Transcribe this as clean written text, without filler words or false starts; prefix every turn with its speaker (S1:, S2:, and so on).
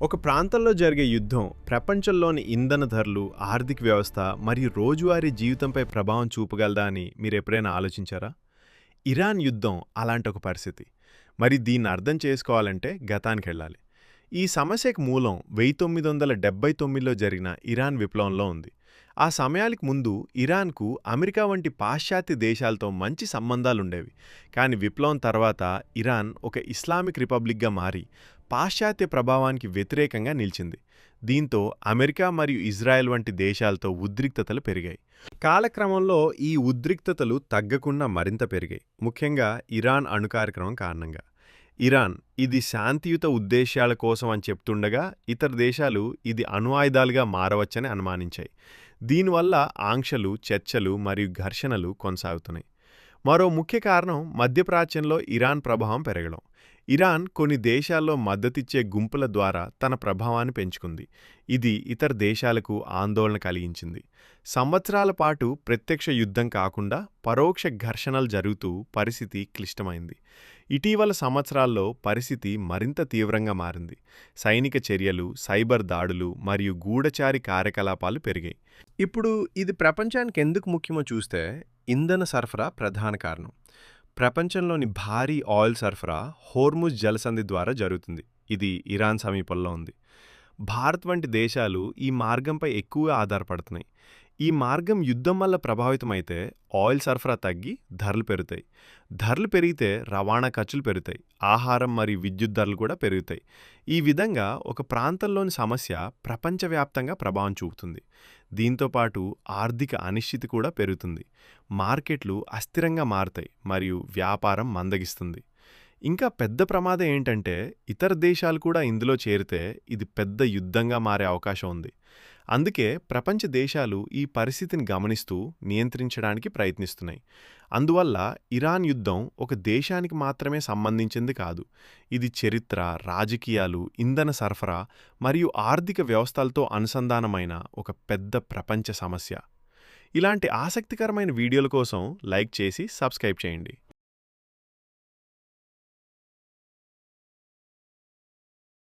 S1: ఒక ప్రాంతంలో జరిగే యుద్ధం ప్రపంచంలోని ఇంధన ధరలు, ఆర్థిక వ్యవస్థ మరియు రోజువారీ జీవితంపై ప్రభావం చూపగలదా అని మీరెప్పుడైనా ఆలోచించారా? ఇరాన్ యుద్ధం అలాంటి ఒక పరిస్థితి. మరి దీన్ని అర్థం చేసుకోవాలంటే గతానికెళ్ళాలి. ఈ సమస్యకు మూలం 1979లో జరిగిన ఇరాన్ విప్లవంలో ఉంది. ఆ సమయానికి ముందు ఇరాన్కు అమెరికా వంటి పాశ్చాత్య దేశాలతో మంచి సంబంధాలుండేవి. కానీ విప్లవం తర్వాత ఇరాన్ ఒక ఇస్లామిక్ రిపబ్లిక్గా మారి పాశ్చాత్య ప్రభావానికి వ్యతిరేకంగా నిలిచింది. దీంతో అమెరికా మరియు ఇజ్రాయెల్ వంటి దేశాలతో ఉద్రిక్తతలు పెరిగాయి. కాలక్రమంలో ఈ ఉద్రిక్తతలు తగ్గకుండా మరింత పెరిగాయి, ముఖ్యంగా ఇరాన్ అణు కార్యక్రమం కారణంగా. ఇరాన్ ఇది శాంతియుత ఉద్దేశ్యాల కోసం అని చెప్తుండగా ఇతర దేశాలు ఇది అణు ఆయుధాలుగా మారవచ్చని అనుమానించాయి. దీనివల్ల ఆంక్షలు, చర్చలు మరియు ఘర్షణలు కొనసాగుతున్నాయి. మరో ముఖ్య కారణం మధ్యప్రాచ్యంలో ఇరాన్ ప్రభావం పెరగడం. ఇరాన్ కొన్ని దేశాల్లో మద్దతిచ్చే గుంపుల ద్వారా తన ప్రభావాన్ని పెంచుకుంది. ఇది ఇతర దేశాలకు ఆందోళన కలిగించింది. సంవత్సరాల పాటు ప్రత్యక్ష యుద్ధం కాకుండా పరోక్ష ఘర్షణలు జరుగుతూ పరిస్థితి క్లిష్టమైంది. ఇటీవల సంవత్సరాల్లో పరిస్థితి మరింత తీవ్రంగా మారింది. సైనిక చర్యలు, సైబర్ దాడులు మరియు గూఢచారి కార్యకలాపాలు పెరిగాయి. ఇప్పుడు ఇది ప్రపంచానికి ఎందుకు ముఖ్యమో చూస్తే ఇంధన సరఫరా ప్రధాన కారణం. ప్రపంచంలోని భారీ ఆయిల్ సరఫరా హోర్ముజ్ జలసంధి ద్వారా జరుగుతుంది. ఇది ఇరాన్ సమీపంలో ఉంది. భారత్ వంటి దేశాలు ఈ మార్గంపై ఎక్కువగా ఆధారపడుతున్నాయి. ఈ మార్గం యుద్ధం వల్ల ప్రభావితమైతే ఆయిల్ సరఫరా తగ్గి ధరలు పెరుగుతాయి. ధరలు పెరిగితే రవాణా ఖర్చులు పెరుగుతాయి. ఆహారం మరియు విద్యుత్ ధరలు కూడా పెరుగుతాయి. ఈ విధంగా ఒక ప్రాంతంలోని సమస్య ప్రపంచవ్యాప్తంగా ప్రభావం చూపుతుంది. దీంతోపాటు ఆర్థిక అనిశ్చితి కూడా పెరుగుతుంది. మార్కెట్లు అస్థిరంగా మారుతాయి మరియు వ్యాపారం మందగిస్తుంది. ఇంకా పెద్ద ప్రమాదం ఏంటంటే ఇతర దేశాలు కూడా ఇందులో చేరితే ఇది పెద్ద యుద్ధంగా మారే అవకాశం ఉంది. అందుకే ప్రపంచ దేశాలు ఈ పరిస్థితిని గమనిస్తూ నియంత్రించడానికి ప్రయత్నిస్తున్నాయి. అందువల్ల ఇరాన్ యుద్ధం ఒక దేశానికి మాత్రమే సంబంధించింది కాదు. ఇది చరిత్ర, రాజకీయాలు, ఇంధన సరఫరా మరియు ఆర్థిక వ్యవస్థలతో అనుసంధానమైన ఒక పెద్ద ప్రపంచ సమస్య. ఇలాంటి ఆసక్తికరమైన వీడియోల కోసం లైక్ చేసి సబ్స్క్రైబ్ చేయండి.